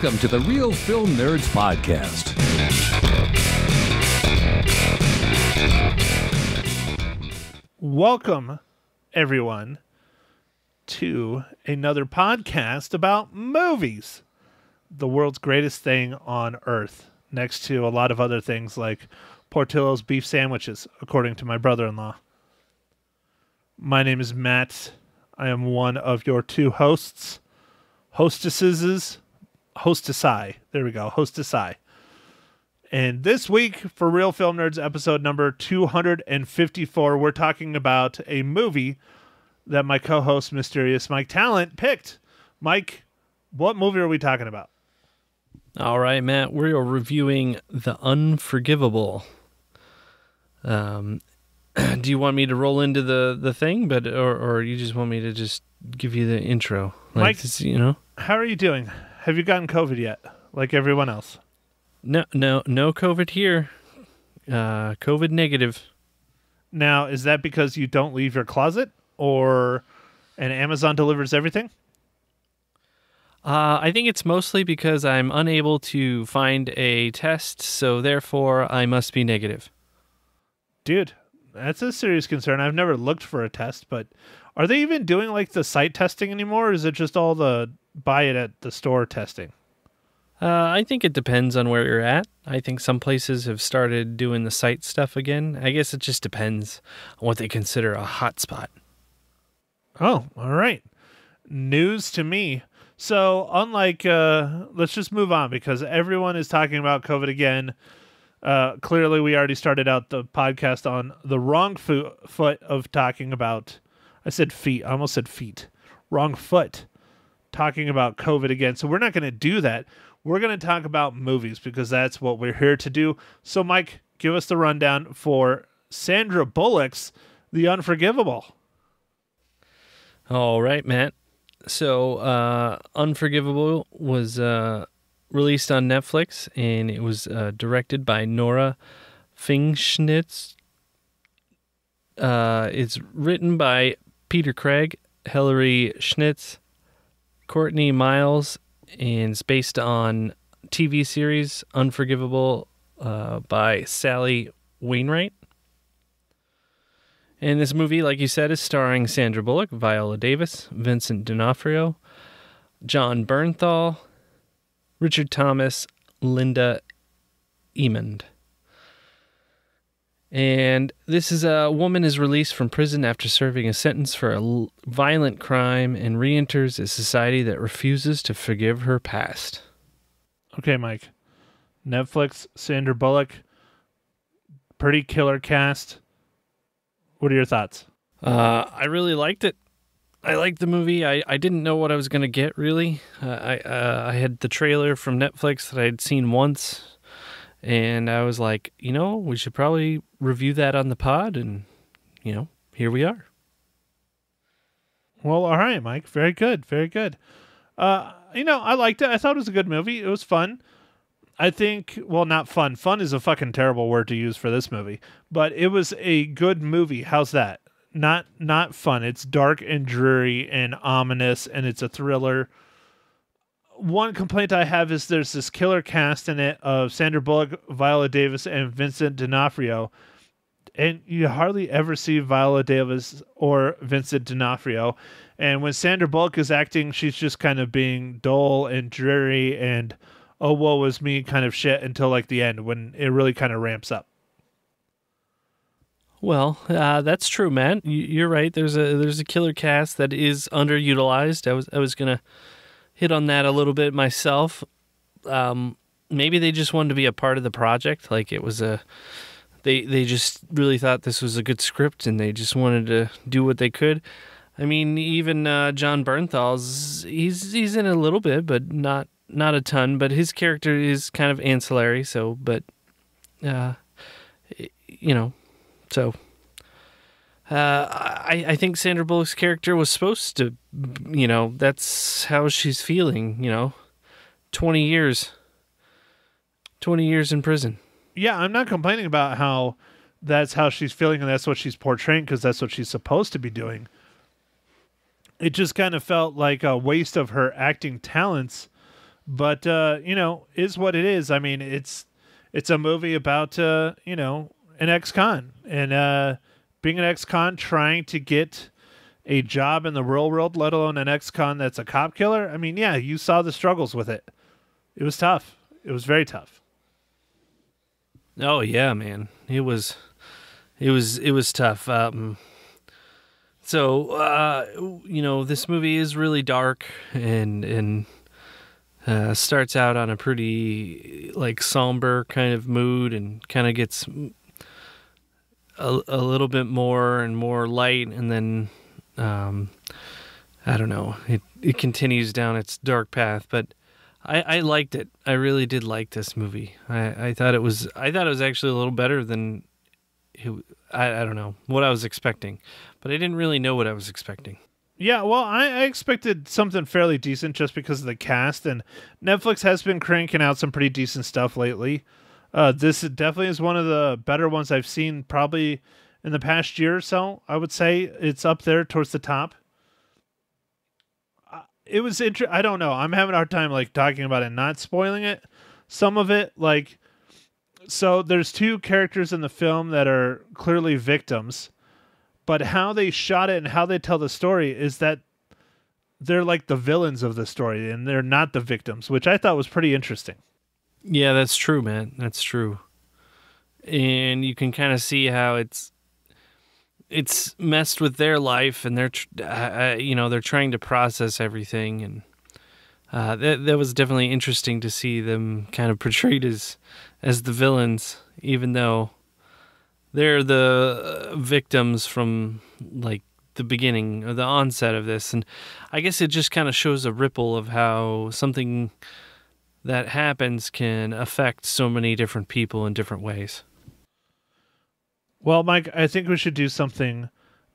Welcome to the Real Film Nerds Podcast. Welcome, everyone, to another podcast about movies. The world's greatest thing on earth, next to a lot of other things like Portillo's beef sandwiches, according to my brother-in-law. My name is Matt. I am one of your two hosts. Hostesses. There we go. Hostessi. And this week, for Real Film Nerds, episode number 254, we're talking about a movie that my co-host, Mysterious Mike Talent, picked. Mike, what movie are we talking about? All right, Matt, we are reviewing The Unforgivable. Do you want me to roll into the thing, or you just want me to just give you the intro? Mike, how are you doing? Have you gotten COVID yet, like everyone else? No COVID here. COVID negative. Now, is that because you don't leave your closet, and Amazon delivers everything? I think it's mostly because I'm unable to find a test, so therefore I must be negative. Dude, that's a serious concern. I've never looked for a test, but are they even doing like the site testing anymore, or is it just all the buy it at the store testing? I think it depends on where you're at. I think some places have started doing the site stuff again. I guess it just depends on what they consider a hot spot. Oh, all right. News to me. So, unlike, let's just move on because everyone is talking about COVID again. Clearly, we already started out the podcast on the wrong foot of talking about, I said feet, I almost said feet. Wrong foot, talking about COVID again. So we're not going to do that. We're going to talk about movies because that's what we're here to do. So, Mike, give us the rundown for Sandra Bullock's The Unforgivable. All right, Matt. So, Unforgivable was released on Netflix, and it was directed by Nora Fingschnitz. It's written by Peter Craig, Hilary Schnitz, Courtney Miles, and it's based on TV series Unforgivable by Sally Wainwright. And this movie, like you said, is starring Sandra Bullock, Viola Davis, Vincent D'Onofrio, John Bernthal, Richard Thomas, Linda Emond. And this is a woman is released from prison after serving a sentence for a violent crime and re-enters a society that refuses to forgive her past. Okay, Mike. Netflix, Sandra Bullock, pretty killer cast. What are your thoughts? I really liked it. I liked the movie. I didn't know what I was going to get, really. I had the trailer from Netflix that I had seen once, and I was like, we should probably review that on the pod, and, here we are. Well, all right, Mike. Very good. Very good. I liked it. I thought it was a good movie. It was fun. I think, well, not fun. Fun is a fucking terrible word to use for this movie, but it was a good movie. How's that? Not fun. It's dark and dreary and ominous, and it's a thriller. One complaint I have is there's this killer cast in it of Sandra Bullock, Viola Davis, and Vincent D'Onofrio, and you hardly ever see Viola Davis or Vincent D'Onofrio. And when Sandra Bullock is acting, she's just kind of being dull and dreary and oh, woe is me kind of shit until like the end when it really kind of ramps up. Well, that's true, Matt. You're right. There's a killer cast that is underutilized. I was gonna hit on that a little bit myself. Maybe they just wanted to be a part of the project. Like it was they just really thought this was a good script and they just wanted to do what they could. I mean, even John Bernthal's he's in a little bit, but not a ton. But his character is kind of ancillary. So, but So, I think Sandra Bullock's character was supposed to, that's how she's feeling, 20 years in prison. Yeah, I'm not complaining about how that's how she's feeling and that's what she's portraying because that's what she's supposed to be doing. It just kind of felt like a waste of her acting talents but is what it is. I mean, it's a movie about an ex-con and being an ex-con trying to get a job in the real world, let alone an ex-con that's a cop killer. I mean, yeah, you saw the struggles with it. It was tough. It was very tough. Oh yeah, man. It was tough. This movie is really dark and starts out on a pretty somber kind of mood and kind of gets a little bit more and more light, and then I don't know. It continues down its dark path, but I liked it. I really did like this movie. I thought it was actually a little better than I don't know what I was expecting, but I didn't really know what I was expecting. Yeah, well, I expected something fairly decent just because of the cast, and Netflix has been cranking out some pretty decent stuff lately. This definitely is one of the better ones I've seen probably in the past year or so. I would say it's up there towards the top. It was I don't know. I'm having a hard time talking about it, not spoiling it. Some of it, so there's two characters in the film that are clearly victims, but how they shot it and how they tell the story is that they're like the villains of the story and they're not the victims, which I thought was pretty interesting. Yeah, that's true, man. That's true. And you can kind of see how it's messed with their life, and they're they're trying to process everything, and that was definitely interesting to see them kind of portrayed as the villains, even though they're the victims from the beginning or the onset of this. And I guess it just kind of shows a ripple of how something that happens can affect so many different people in different ways. Well, Mike, I think we should do something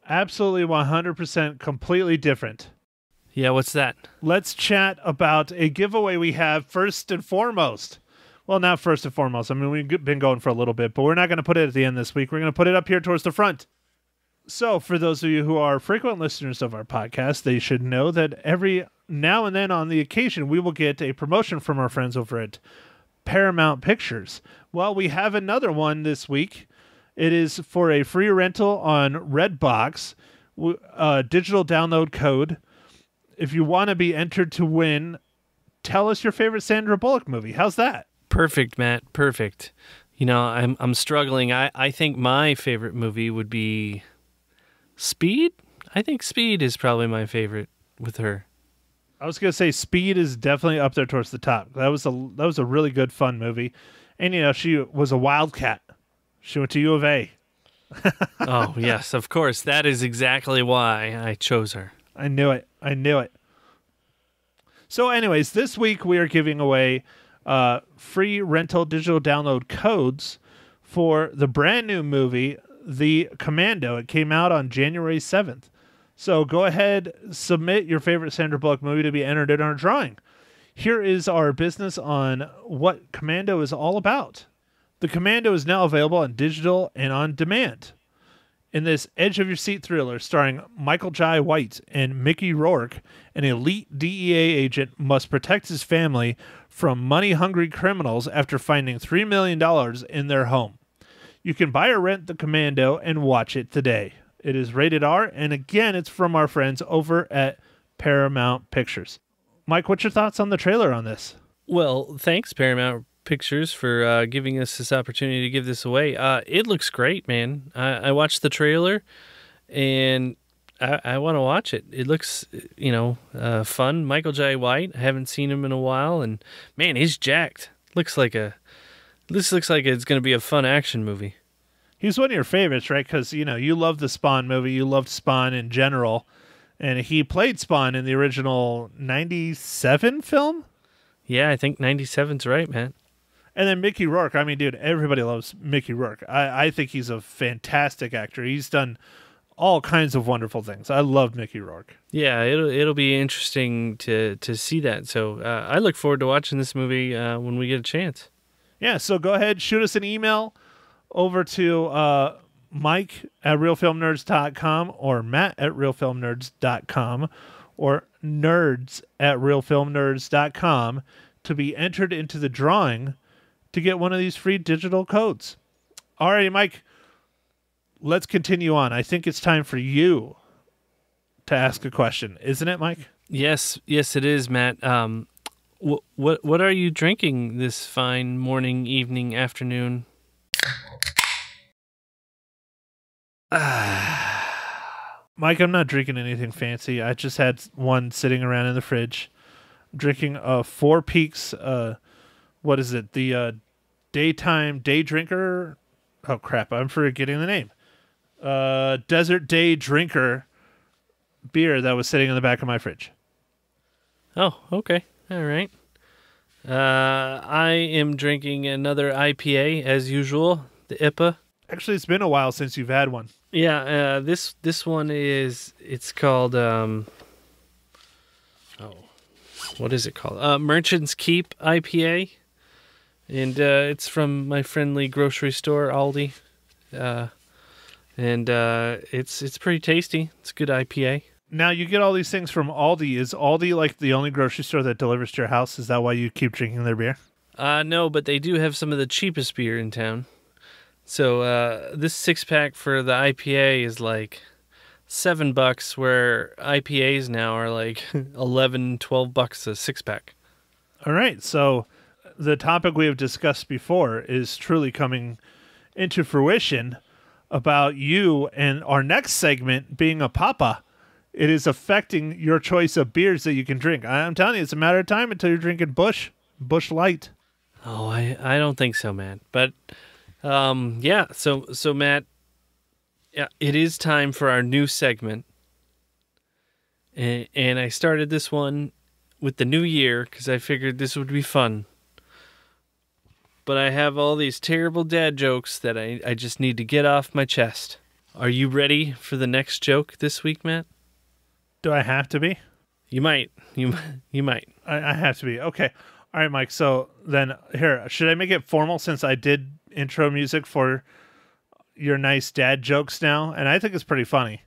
absolutely 100% completely different. Yeah, what's that? Let's chat about a giveaway we have first and foremost. Well, not first and foremost. I mean, we've been going for a little bit, but we're not going to put it at the end this week. We're going to put it up here towards the front. So for those of you who are frequent listeners of our podcast, they should know that every now and then on the occasion, we will get a promotion from our friends over at Paramount Pictures. Well, we have another one this week. It is for a free rental on Redbox, digital download code. If you want to be entered to win, tell us your favorite Sandra Bullock movie. How's that? Perfect, Matt. Perfect. I'm struggling. I think my favorite movie would be Speed. I think Speed is probably my favorite with her. I was gonna say Speed is definitely up there towards the top. That was a really good, fun movie, and she was a wildcat. She went to U of A. Oh yes, of course. That is exactly why I chose her. I knew it. So, anyways, this week we are giving away free rental digital download codes for the brand new movie, The Commando. It came out on January 7th. So go ahead, submit your favorite Sandra Bullock movie to be entered in our drawing. Here is our business on what Commando is all about. The Commando is now available on digital and on demand. In this edge-of-your-seat thriller starring Michael Jai White and Mickey Rourke, an elite DEA agent must protect his family from money-hungry criminals after finding $3 million in their home. You can buy or rent The Commando and watch it today. It is rated R, and again, it's from our friends over at Paramount Pictures. Mike, what's your thoughts on the trailer on this? Well, thanks, Paramount Pictures, for giving us this opportunity to give this away. It looks great, man. I watched the trailer, and I want to watch it. It looks, fun. Michael Jai White, I haven't seen him in a while, and man, he's jacked. This looks like it's going to be a fun action movie. He's one of your favorites, right? Because, you love the Spawn movie. You loved Spawn in general. And he played Spawn in the original 97 film? Yeah, I think 97's right, man. And then Mickey Rourke. I mean, dude, everybody loves Mickey Rourke. I think he's a fantastic actor. He's done all kinds of wonderful things. I love Mickey Rourke. Yeah, it'll be interesting to see that. So I look forward to watching this movie when we get a chance. Yeah, so go ahead, shoot us an email over to Mike at realfilmnerds.com or Matt at realfilmnerds.com or nerds at realfilmnerds.com to be entered into the drawing to get one of these free digital codes. All right, Mike, let's continue on. I think it's time for you to ask a question, isn't it, Mike? Yes, it is, Matt. What are you drinking this fine morning, evening, afternoon? Mike, I'm not drinking anything fancy. I just had one sitting around in the fridge. I'm drinking Four Peaks, what is it? The daytime day drinker. Oh, crap. I'm forgetting the name. Desert Day Drinker beer that was sitting in the back of my fridge. Oh, okay. All right. I am drinking another IPA as usual, the IPA. Actually, it's been a while since you've had one. Yeah, this one it's called what is it called? Merchant's Keep IPA, and it's from my friendly grocery store Aldi, and it's pretty tasty. It's a good IPA. Now, you get all these things from Aldi. Is Aldi like the only grocery store that delivers to your house? Is that why you keep drinking their beer? No, but they do have some of the cheapest beer in town. So this 6-pack for the IPA is like $7, where IPAs now are like $11, $12 a 6-pack. All right. So the topic we have discussed before is truly coming into fruition about you and our next segment being a papa. It is affecting your choice of beers that you can drink. I'm telling you, it's a matter of time until you're drinking Busch Light. Oh, I don't think so, man. But yeah. So Matt, yeah, it is time for our new segment, and I started this one with the new year because I figured this would be fun. But I have all these terrible dad jokes that I just need to get off my chest. Are you ready for the next joke this week, Matt? Do I have to be? You might. You might. I have to be. Okay. All right, Mike. So then, here, should I make it formal since I did intro music for your nice dad jokes now? And I think it's pretty funny.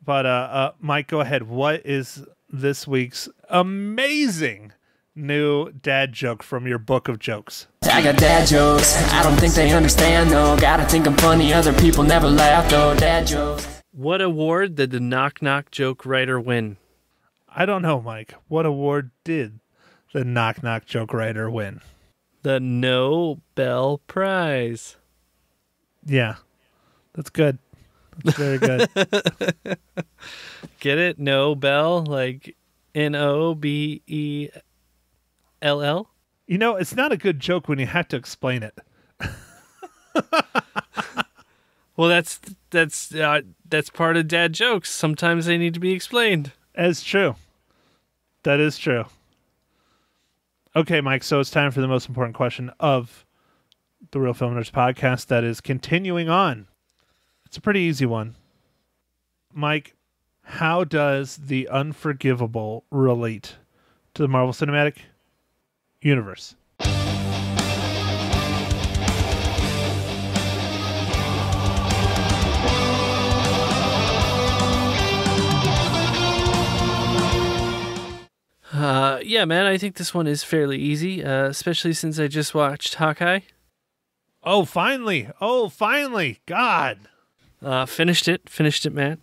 But, Mike, go ahead. What is this week's amazing new dad joke from your book of jokes? I got dad jokes. I don't think they understand, though. Gotta think I'm funny. Other people never laugh, though. Dad jokes. What award did the Knock Knock joke writer win? I don't know, Mike. What award did the Knock Knock joke writer win? The Nobel Prize. Yeah, that's good. That's very good. Get it? Nobel, like Nobell? You know, it's not a good joke when you have to explain it. Well, that's part of dad jokes. Sometimes they need to be explained. That's true. That is true. Okay, Mike, so it's time for the most important question of the Real Film Nerds podcast that is continuing on. It's a pretty easy one. Mike, how does the Unforgivable relate to the Marvel Cinematic Universe? Yeah, man, I think this one is fairly easy, especially since I just watched Hawkeye. Oh, finally. God. Finished it, Matt.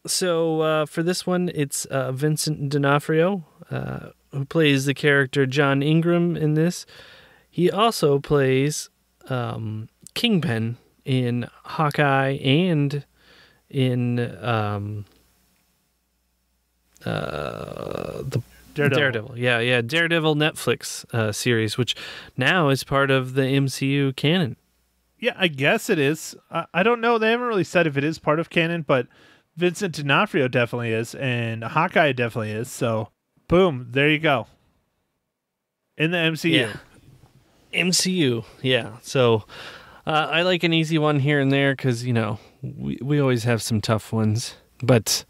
So for this one, it's Vincent D'Onofrio, who plays the character John Ingram in this. He also plays Kingpin in Hawkeye and in the Daredevil. Yeah, Daredevil Netflix series, which now is part of the MCU canon. Yeah, I guess it is. I don't know. They haven't really said if it is part of canon, but Vincent D'Onofrio definitely is, and Hawkeye definitely is. So, boom, there you go. In the MCU. Yeah. MCU, yeah. So, I like an easy one here and there because, you know, we always have some tough ones. But,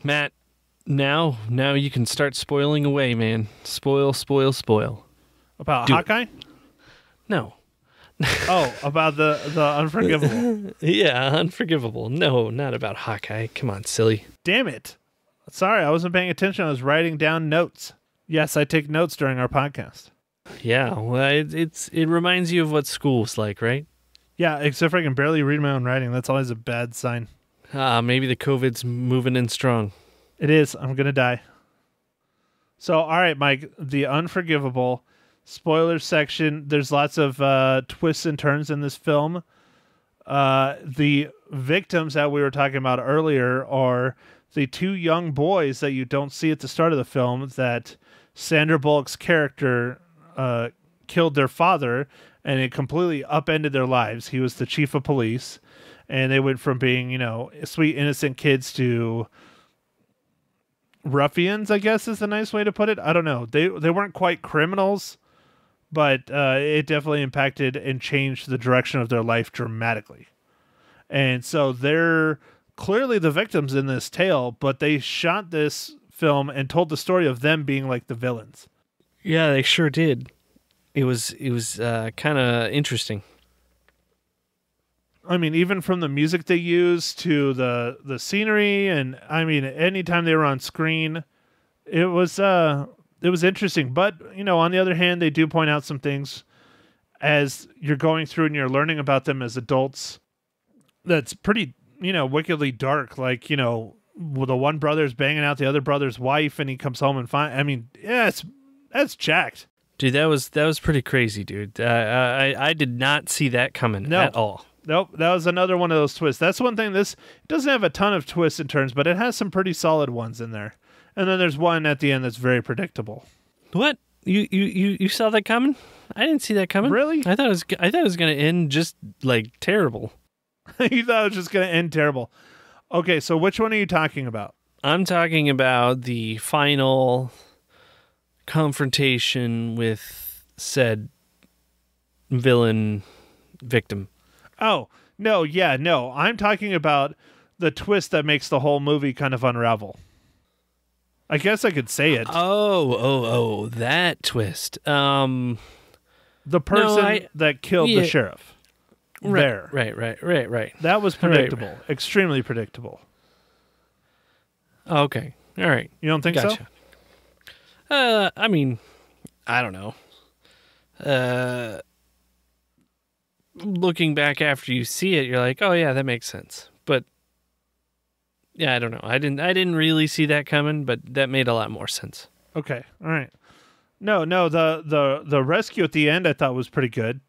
Matt, now you can start spoiling away, man. Spoil. About Do Hawkeye? it. No. Oh, about the Unforgivable. Yeah, Unforgivable. No, not about Hawkeye. Come on, silly. Damn it. Sorry, I wasn't paying attention. I was writing down notes. Yes, I take notes during our podcast. Yeah, well, it reminds you of what school's like, right? Yeah, except for I can barely read my own writing. That's always a bad sign. Maybe the COVID's moving in strong. It is. I'm going to die. So, all right, Mike, the Unforgivable spoiler section. There's lots of twists and turns in this film. The victims that we were talking about earlier are the two young boys that you don't see at the start of the film that Sandra Bullock's character killed their father, and it completely upended their lives. He was the chief of police, and they went from being, sweet, innocent kids to ruffians, I guess is the nice way to put it. I don't know. They weren't quite criminals, but it definitely impacted and changed the direction of their life dramatically. And so they're clearly the victims in this tale, but they shot this film and told the story of them being like the villains. Yeah, they sure did. It was kind of interesting. I mean, even from the music they used to the scenery, and I mean, anytime they were on screen, it was interesting. But on the other hand, they do point out some things as you're going through and you're learning about them as adults. That's pretty, wickedly dark. Like, the one brother's banging out the other brother's wife, and he comes home and that's jacked. Dude, that was pretty crazy, dude. I did not see that coming at all. Nope, that was another one of those twists. That's one thing. This doesn't have a ton of twists and turns, but it has some pretty solid ones in there. And then there's one at the end that's very predictable. What? You saw that coming? I didn't see that coming. Really? I thought it was going to end just like terrible. You thought it was just going to end terrible. Okay, so which one are you talking about? I'm talking about the final confrontation with said villain victim. Oh, no, yeah, no. I'm talking about the twist that makes the whole movie kind of unravel. I guess I could say it. Oh, that twist. The person that killed the sheriff. Right, there. Right. That was predictable. Right. Extremely predictable. Okay. All right. You don't think gotcha. so? I mean, I don't know. Looking back after you see it, you're like, oh yeah, that makes sense. But yeah, I don't know. I didn't really see that coming, but that made a lot more sense. Okay. All right. No, the rescue at the end I thought was pretty good.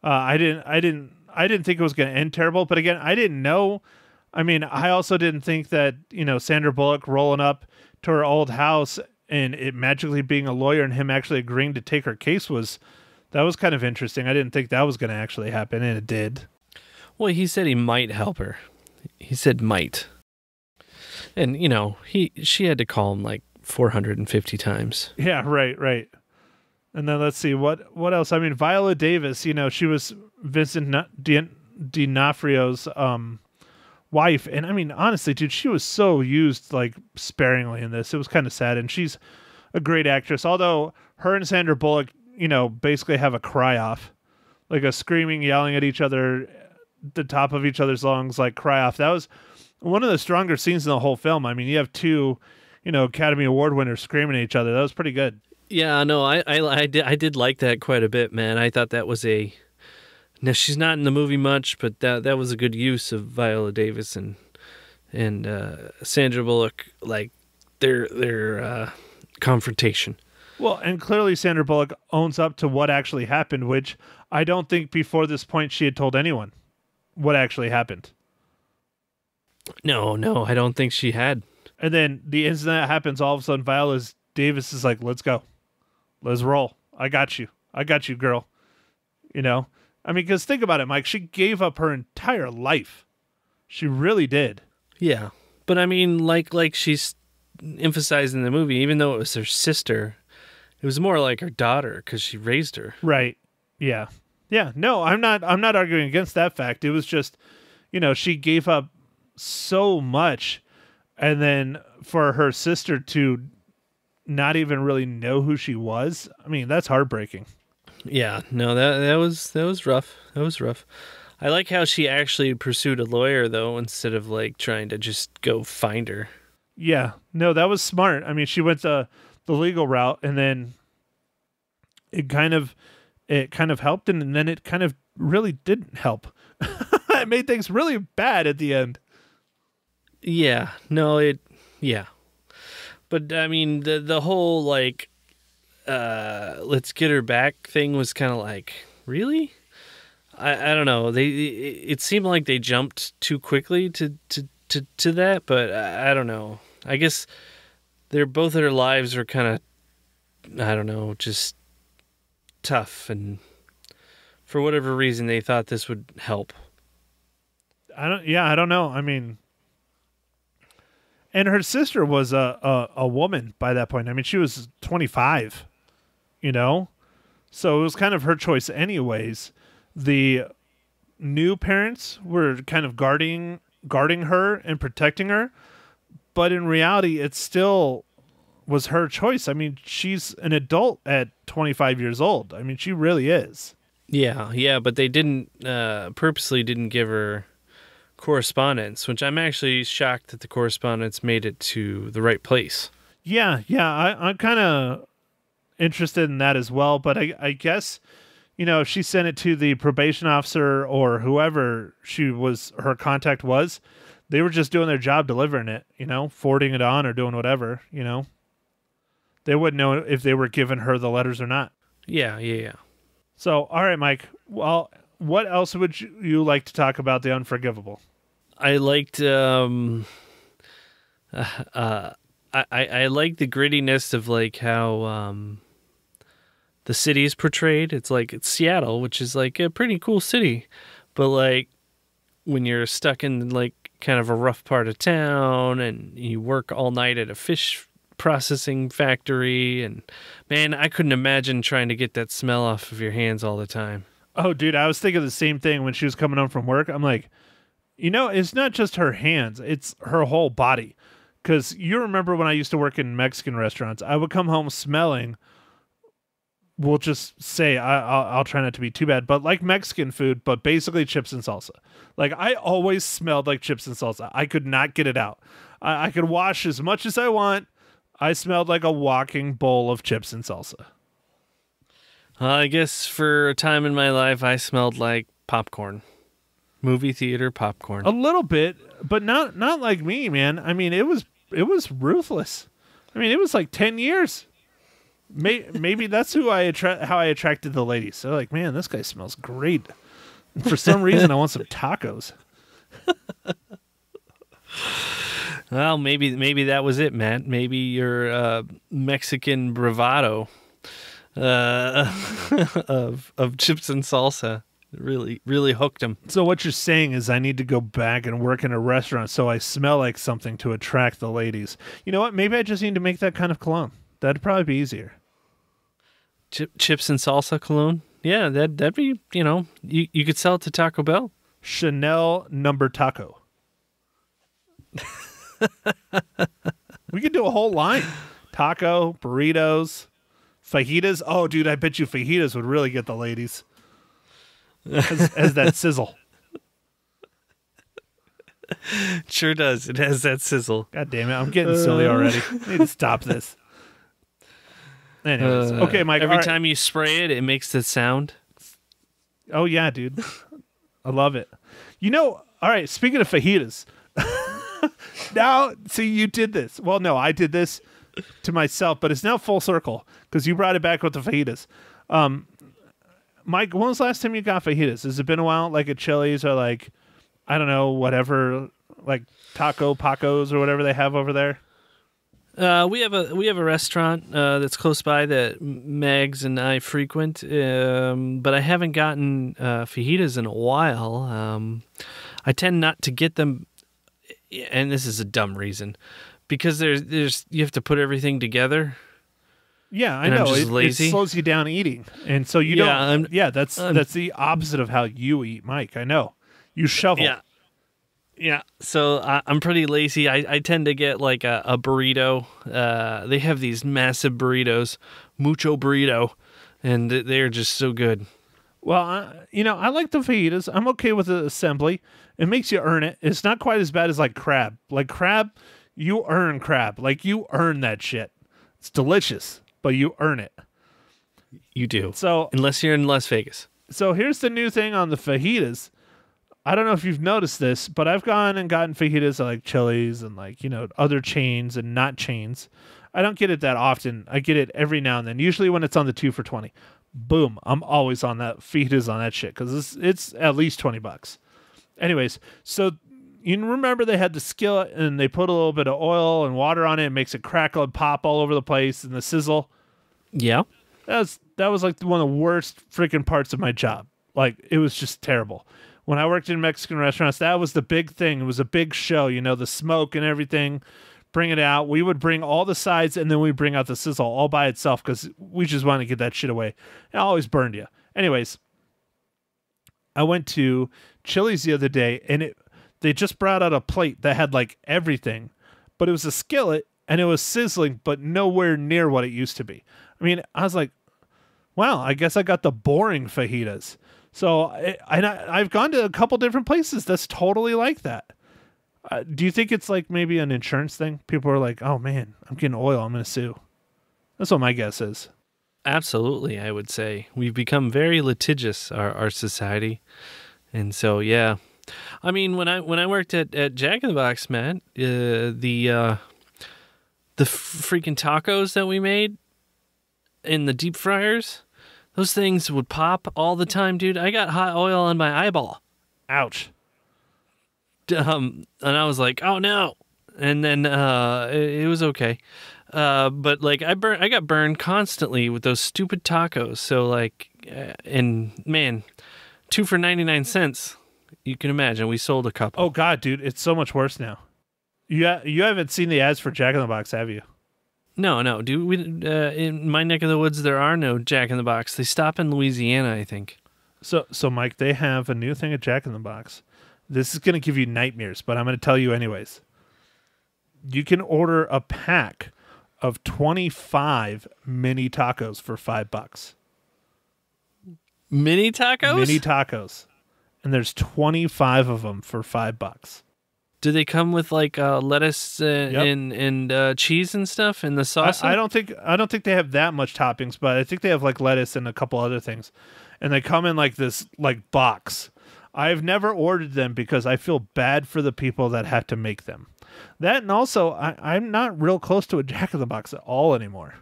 I didn't think it was going to end terrible, but again, I didn't know. I mean, I also didn't think that, Sandra Bullock rolling up to her old house and it magically being a lawyer and him actually agreeing to take her case was kind of interesting. I didn't think that was going to actually happen, and it did. Well, he said he might help her. He said might. And, she had to call him like 450 times. Yeah, right. And then let's see, what else? I mean, Viola Davis, she was Vincent D'Onofrio's wife. And I mean, honestly, dude, she was so used like sparingly in this. It was kind of sad. And she's a great actress. Although her and Sandra Bullock, basically have a cry-off. Like a screaming, yelling at each other, the top of each other's lungs, like cry-off. That was one of the stronger scenes in the whole film. I mean, you have two, Academy Award winners screaming at each other. That was pretty good. Yeah, no, I did like that quite a bit, man. I thought that was now she's not in the movie much, but that was a good use of Viola Davis and Sandra Bullock, like their confrontation. Well, and clearly Sandra Bullock owns up to what actually happened, which I don't think before this point she had told anyone what actually happened. No, I don't think she had. And then the incident that happens, all of a sudden Viola Davis is like, let's go. Let's roll. I got you, girl. I mean, because think about it, Mike. She gave up her entire life. She really did. Yeah. But I mean, like she's emphasized in the movie, even though it was her sister, it was more like her daughter because she raised her. Right. Yeah. Yeah. No, I'm not arguing against that fact. It was just, she gave up so much, and then for her sister to not even really know who she was. I mean, that's heartbreaking. Yeah, no, that was rough. That was rough. I like how she actually pursued a lawyer though, instead of like trying to just go find her. Yeah, no, that was smart. I mean, she went the the legal route, and then it kind of helped, and then it kind of really didn't help. It made things really bad at the end. Yeah, no, yeah. But I mean, the whole like, let's get her back thing was kind of like, really? I don't know. It seemed like they jumped too quickly to that, but I don't know. I guess both of their lives are kind of, I don't know, just tough, and for whatever reason they thought this would help. I don't know. I mean, and her sister was a woman by that point. I mean, she was 25, so it was kind of her choice anyways. The new parents were kind of guarding her and protecting her, but in reality, it still was her choice. I mean, she's an adult at 25 years old. I mean, she really is. Yeah, but they purposely didn't give her correspondence, which I'm actually shocked that the correspondence made it to the right place. Yeah, I'm kind of interested in that as well, but I guess, if she sent it to the probation officer or whoever her contact was, they were just doing their job delivering it, forwarding it on or doing whatever, They wouldn't know if they were giving her the letters or not. Yeah. So, all right, Mike. Well, what else would you like to talk about The Unforgivable? I liked I like the grittiness of like how the city is portrayed. It's Seattle, which is like a pretty cool city, but like when you're stuck in like kind of a rough part of town and you work all night at a fish processing factory, and man, I couldn't imagine trying to get that smell off of your hands all the time. Oh, dude, I was thinking the same thing when she was coming home from work. I'm like, it's not just her hands, it's her whole body. Because you remember when I used to work in Mexican restaurants, I would come home smelling, we'll just say, I'll try not to be too bad, but like Mexican food, but basically chips and salsa. Like, I always smelled like chips and salsa. I could not get it out. I could wash as much as I want. I smelled like a walking bowl of chips and salsa. I guess for a time in my life, I smelled like popcorn. Movie theater popcorn. A little bit, but not like me, man. I mean, it was ruthless. I mean, it was like 10 years. Maybe that's how I attracted the ladies. They're like, man, this guy smells great. And for some reason, I want some tacos. Well, maybe that was it, Matt. Maybe your Mexican bravado of chips and salsa really hooked him. So what you're saying is I need to go back and work in a restaurant so I smell like something to attract the ladies. You know what? Maybe I just need to make that kind of cologne. That'd probably be easier. Chips and salsa cologne? Yeah, that'd be, you could sell it to Taco Bell. Chanel number taco. We could do a whole line. Taco, burritos, fajitas. Oh, dude, I bet you fajitas would really get the ladies. As that sizzle. Sure does. It has that sizzle. God damn it. I'm getting silly already. I need to stop this. Anyways. Okay, Mike. Every time you spray it, it makes the sound. Oh, yeah, dude. I love it. All right, speaking of fajitas. Now, see, you did this. Well, no, I did this to myself, but it's now full circle because you brought it back with the fajitas. Mike, when was the last time you got fajitas? Has it been a while? Like at Chili's or like, I don't know, whatever, like Taco Pacos or whatever they have over there? We have a restaurant that's close by that Mags and I frequent, but I haven't gotten fajitas in a while. I tend not to get them, and this is a dumb reason, because there's you have to put everything together. Yeah, I know. It slows you down eating, and so you don't. That's the opposite of how you eat, Mike. I know. You shovel. Yeah. So I'm pretty lazy. I tend to get like a burrito. They have these massive burritos, mucho burrito, and they're just so good. Well, I like the fajitas. I'm okay with the assembly. It makes you earn it. It's not quite as bad as like crab. Like crab, you earn crab. Like you earn that shit. It's delicious, but you earn it. You do. So Unless you're in Las Vegas. So here's the new thing on the fajitas. I don't know if you've noticed this, but I've gone and gotten fajitas at like Chili's and like, other chains and not chains. I don't get it that often. I get it every now and then, usually when it's on the 2 for $20. Boom. I'm always on that fajitas on that shit because it's at least $20. Anyways, so you remember they had the skillet and they put a little bit of oil and water on it. It makes it crackle and pop all over the place and the sizzle. Yeah. That was like one of the worst freaking parts of my job. Like, it was just terrible. When I worked in Mexican restaurants, that was the big thing. It was a big show, the smoke and everything. Bring it out. We would bring all the sides and then we bring out the sizzle all by itself because we just want to get that shit away. It always burned you. Anyways, I went to Chili's the other day and they just brought out a plate that had like everything, but it was a skillet and it was sizzling, but nowhere near what it used to be. I mean, I was like, wow, I guess I got the boring fajitas. So I've gone to a couple different places that's totally like that. Do you think it's like maybe an insurance thing? People are like, oh man, I'm getting oil. I'm going to sue. That's what my guess is. Absolutely, I would say. We've become very litigious, our society. And so, yeah. I mean, when I worked at Jack in the Box, Matt, the freaking tacos that we made in the deep fryers, those things would pop all the time, dude. I got hot oil on my eyeball. Ouch. And I was like, oh no. And then it was okay. But like I got burned constantly with those stupid tacos. So like, and man, 2 for 99 cents. You can imagine we sold a couple. Oh God, dude, it's so much worse now. You haven't seen the ads for Jack in the Box, have you? No, dude. We in my neck of the woods there are no Jack in the Box. They stop in Louisiana, I think. So Mike, they have a new thing at Jack in the Box. This is going to give you nightmares, but I'm going to tell you anyways. You can order a pack of 25 mini tacos for $5. Mini tacos? Mini tacos. And there's 25 of them for $5. Do they come with like lettuce Yep. and cheese and stuff and the sauce? I don't think they have that much toppings, but I think they have like lettuce and a couple other things. And they come in like this like box. I've never ordered them because I feel bad for the people that have to make them. That and also I'm not real close to a Jack in the Box at all anymore.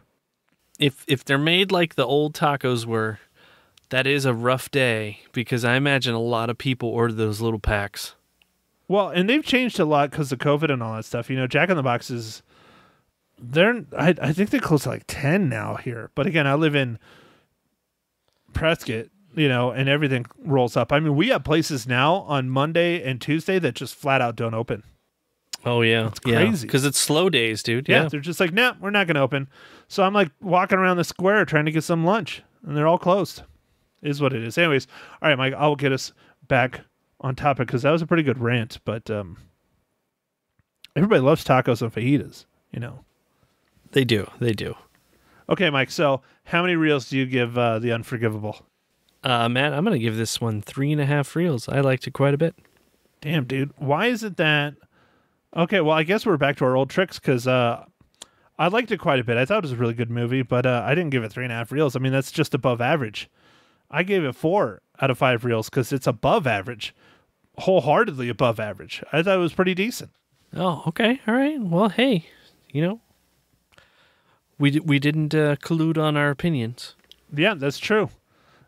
If they're made like the old tacos were, that is a rough day because I imagine a lot of people order those little packs. Well, and they've changed a lot because of COVID and all that stuff. Jack in the Box is, I think they're close to like 10 now here. But again, I live in Prescott, and everything rolls up. I mean, we have places now on Monday and Tuesday that just flat out don't open. Oh, yeah. It's crazy. Because it's slow days, dude. Yeah, they're just like, nah, we're not going to open. So I'm like walking around the square trying to get some lunch, and they're all closed. Is what it is. Anyways, all right, Mike, I'll get us back on topic because that was a pretty good rant, but everybody loves tacos and fajitas, They do. Okay, Mike, so how many reels do you give The Unforgivable? Matt, I'm going to give this one 3.5 reels. I liked it quite a bit. Damn, dude. Why is it that... Okay, well, I guess we're back to our old tricks because I liked it quite a bit. I thought it was a really good movie, but I didn't give it 3.5 reels. I mean, that's just above average. I gave it 4 out of 5 reels because it's above average. Wholeheartedly above average. I thought it was pretty decent. Oh, okay. All right. Well, hey, we didn't collude on our opinions. Yeah, that's true.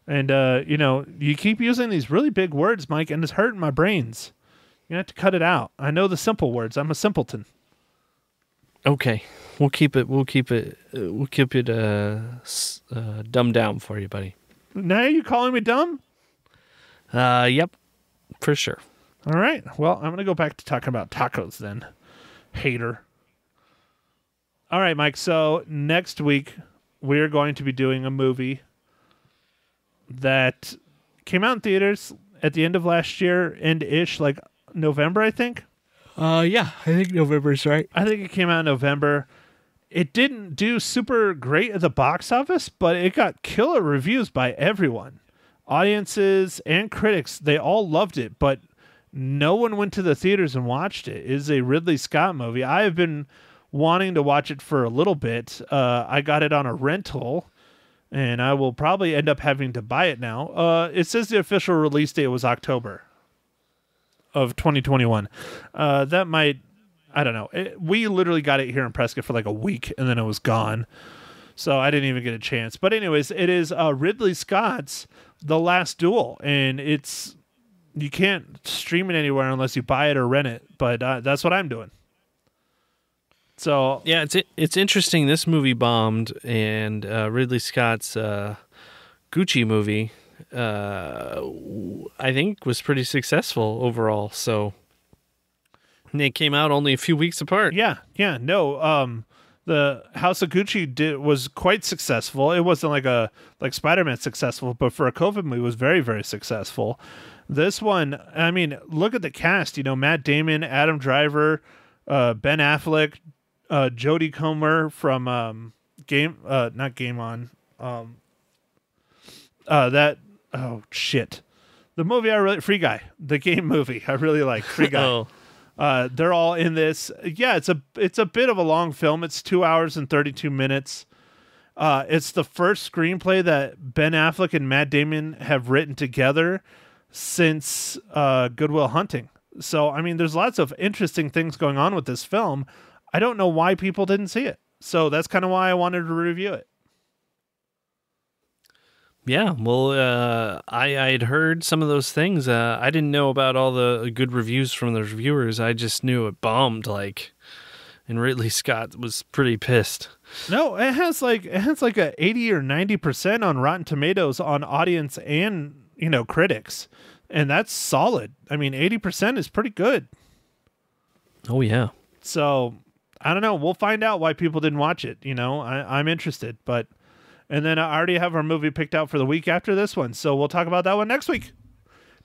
And, you keep using these really big words, Mike, and it's hurting my brains. You have to cut it out. I know the simple words. I'm a simpleton. Okay. We'll keep it dumbed down for you, buddy. Now you calling me dumb? Yep. For sure. All right. Well, I'm going to go back to talking about tacos then. Hater. All right, Mike. So next week, we're going to be doing a movie that came out in theaters at the end of last year, end-ish, like November, I think. Yeah. I think November's right. I think it came out in November. It didn't do super great at the box office, but it got killer reviews by everyone. Audiences and critics, they all loved it, but no one went to the theaters and watched it. It is a Ridley Scott movie. I have been wanting to watch it for a little bit. I got it on a rental, and I will probably end up having to buy it now. It says the official release date was October of 2021. That might, I don't know. We literally got it here in Prescott for like a week, and then it was gone. So I didn't even get a chance. But anyways, it is Ridley Scott's The Last Duel, and you can't stream it anywhere unless you buy it or rent it. But that's what I'm doing. So yeah, it's interesting. This movie bombed, and Ridley Scott's Gucci movie, I think, was pretty successful overall. So they came out only a few weeks apart. Yeah, no. The House of Gucci was quite successful. It wasn't like Spider-Man successful, but for a COVID movie, it was very, very successful. This one, I mean, look at the cast. Matt Damon, Adam Driver, Ben Affleck, Jodie Comer from not Game On. The movie Free Guy, the game movie. I really like Free Guy. Oh. They're all in this. Yeah, it's a bit of a long film. It's 2 hours and 32 minutes. It's the first screenplay that Ben Affleck and Matt Damon have written together since Good Will Hunting. So, I mean, there's lots of interesting things going on with this film. I don't know why people didn't see it. So that's kind of why I wanted to review it. Yeah, well, I'd heard some of those things. I didn't know about all the good reviews from the reviewers. I just knew it bombed, and Ridley Scott was pretty pissed. No, it has like a 80 or 90% on Rotten Tomatoes on audience and, critics. And that's solid. I mean, 80% is pretty good. Oh, yeah. So, I don't know. We'll find out why people didn't watch it. I'm interested, but... And then I already have our movie picked out for the week after this one, so we'll talk about that one next week.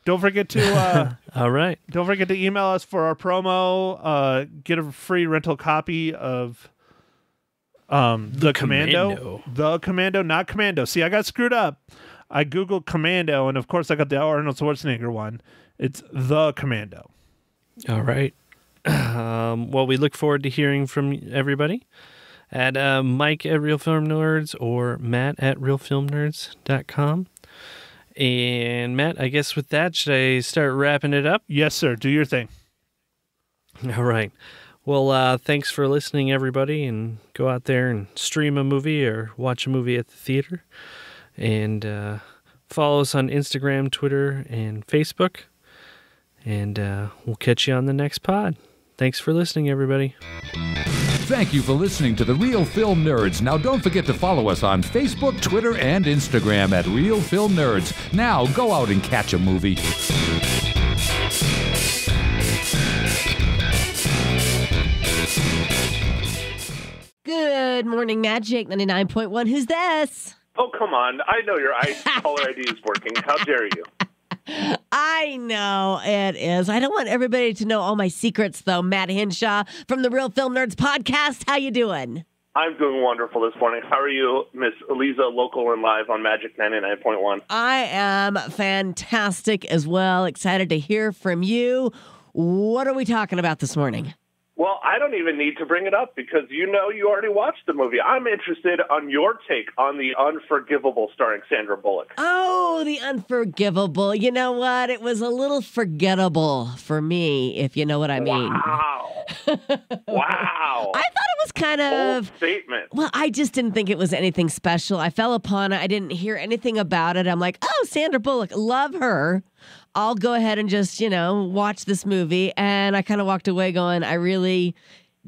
Don't forget to all right. Don't forget to email us for our promo. Get a free rental copy of the Commando. The Commando, not Commando. See, I got screwed up. I googled Commando, and of course I got the Arnold Schwarzenegger one. It's The Commando. All right. Well, we look forward to hearing from everybody. At Mike at Real Film Nerds or Matt at realfilmnerds.com. And Matt, I guess with that, should I start wrapping it up? Yes, sir. Do your thing. All right. Well, thanks for listening, everybody, and go out there and stream a movie or watch a movie at the theater. And follow us on Instagram, Twitter, and Facebook. And we'll catch you on the next pod. Thanks for listening, everybody. Thank you for listening to The Real Film Nerds. Now, don't forget to follow us on Facebook, Twitter, and Instagram at Real Film Nerds. Now, go out and catch a movie. Good morning, Magic 99.1. Who's this? Oh, come on. I know your caller ID is working. How dare you? I know it is. I don't want everybody to know all my secrets, though. Matt Hinshaw from the Real Film Nerds podcast. How you doing? I'm doing wonderful this morning. How are you, Miss Eliza, local and live on Magic 99.1? I am fantastic as well. Excited to hear from you. What are we talking about this morning? Well, I don't even need to bring it up because you already watched the movie. I'm interested on your take on The Unforgivable starring Sandra Bullock. Oh, The Unforgivable. You know what? It was a little forgettable for me, if you know what I mean. Wow. Wow. I thought it was kind of... Bold statement. Well, I just didn't think it was anything special. I fell upon it. I didn't hear anything about it. I'm like, oh, Sandra Bullock, love her. I'll go ahead and just, watch this movie. And I kind of walked away going, I really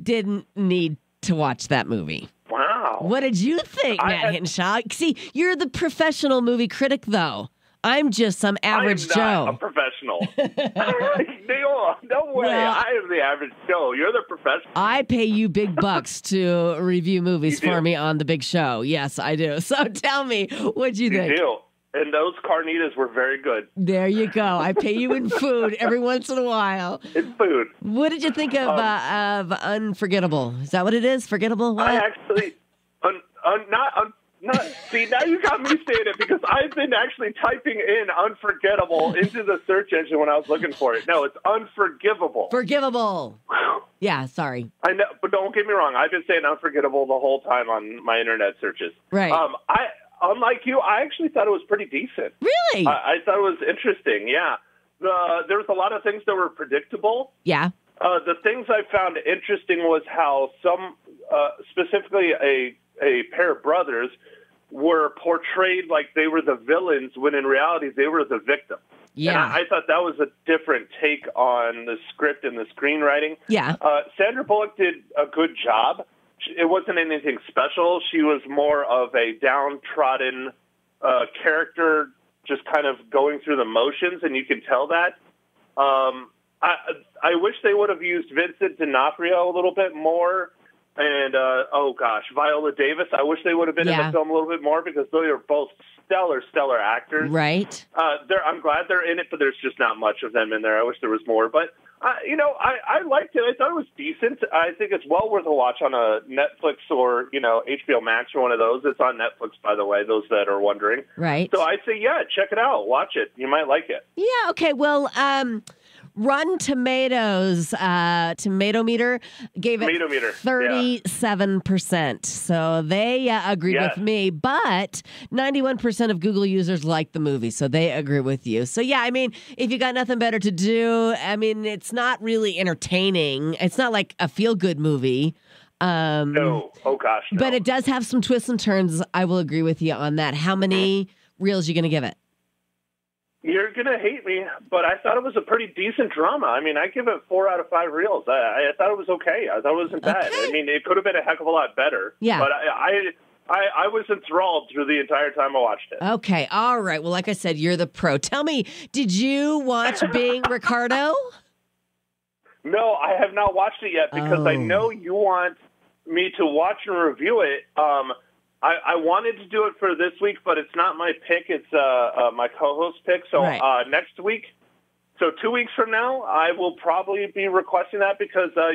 didn't need to watch that movie. Wow. What did you think, Matt Hinshaw? See, you're the professional movie critic, though. I'm just some average Joe. I'm not a professional. No way. Well, I am the average Joe. You're the professional. I pay you big bucks to review movies for me on the big show. Yes, I do. So tell me, what'd you think? You do. And those carnitas were very good. There you go. I pay you in food every once in a while. It's food. What did you think of Unforgettable? Is that what it is? Forgettable? What? I actually, See, now you got me saying it because I've been actually typing in Unforgettable into the search engine when I was looking for it. No, it's Unforgivable. Forgivable. Yeah, sorry. I know, but don't get me wrong. I've been saying Unforgettable the whole time on my internet searches. Right. Unlike you, I actually thought it was pretty decent. Really? I thought it was interesting, yeah. There was a lot of things that were predictable. Yeah. The things I found interesting was how some, specifically a pair of brothers, were portrayed like they were the villains when in reality they were the victim. Yeah. And I thought that was a different take on the script and the screenwriting. Yeah. Sandra Bullock did a good job. It wasn't anything special. She was more of a downtrodden character, just kind of going through the motions, and you can tell that. I wish they would have used Vincent D'Onofrio a little bit more. And, Viola Davis. I wish they would have been in the film a little bit more because they are both stellar actors. Right. I'm glad they're in it, but there's just not much of them in there. I wish there was more. But, I liked it. I thought it was decent. I think it's well worth a watch on a Netflix or, HBO Max or one of those. It's on Netflix, by the way, those that are wondering. Right. So I'd say, check it out. Watch it. You might like it. Yeah, okay. Well, Rotten Tomatoes tomato meter gave it 37%. So they agreed with me, but 91% of Google users liked the movie, so they agree with you. So yeah, I mean, if you got nothing better to do, I mean, it's not really entertaining. It's not like a feel-good movie. No. Oh gosh. No. But it does have some twists and turns. I will agree with you on that. How many reels are you going to give it? You're going to hate me, but I thought it was a pretty decent drama. I mean, I give it 4 out of 5 reels. I thought it was okay. I thought it wasn't bad. Okay. I mean, it could have been a heck of a lot better. Yeah. But I was enthralled through the entire time I watched it. Okay. All right. Well, like I said, you're the pro. Tell me, did you watch Being Ricardo? No, I have not watched it yet because I know you want me to watch and review it. I wanted to do it for this week, but it's not my pick. It's my co-host pick. So next week, so 2 weeks from now, I will probably be requesting that because, I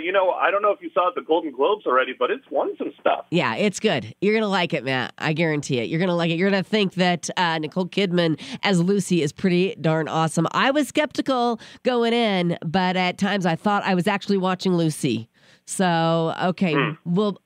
don't know if you saw the Golden Globes already, but it's won some stuff. Yeah, it's good. You're going to like it, Matt. I guarantee it. You're going to like it. You're going to think that Nicole Kidman as Lucy is pretty darn awesome. I was skeptical going in, but at times I thought I was actually watching Lucy. So, okay,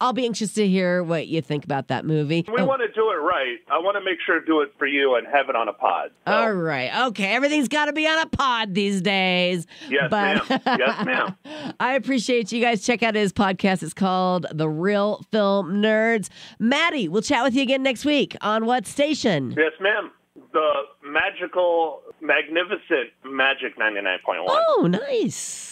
I'll be anxious to hear what you think about that movie. We want to do it right. I want to make sure to do it for you and have it on a pod. So. All right. Okay, everything's got to be on a pod these days. Yes, ma'am. Yes, ma'am. I appreciate you guys. Check out his podcast. It's called The Real Film Nerds. Maddie, we'll chat with you again next week. On what station? Yes, ma'am. The magnificent Magic 99.1. Oh, nice.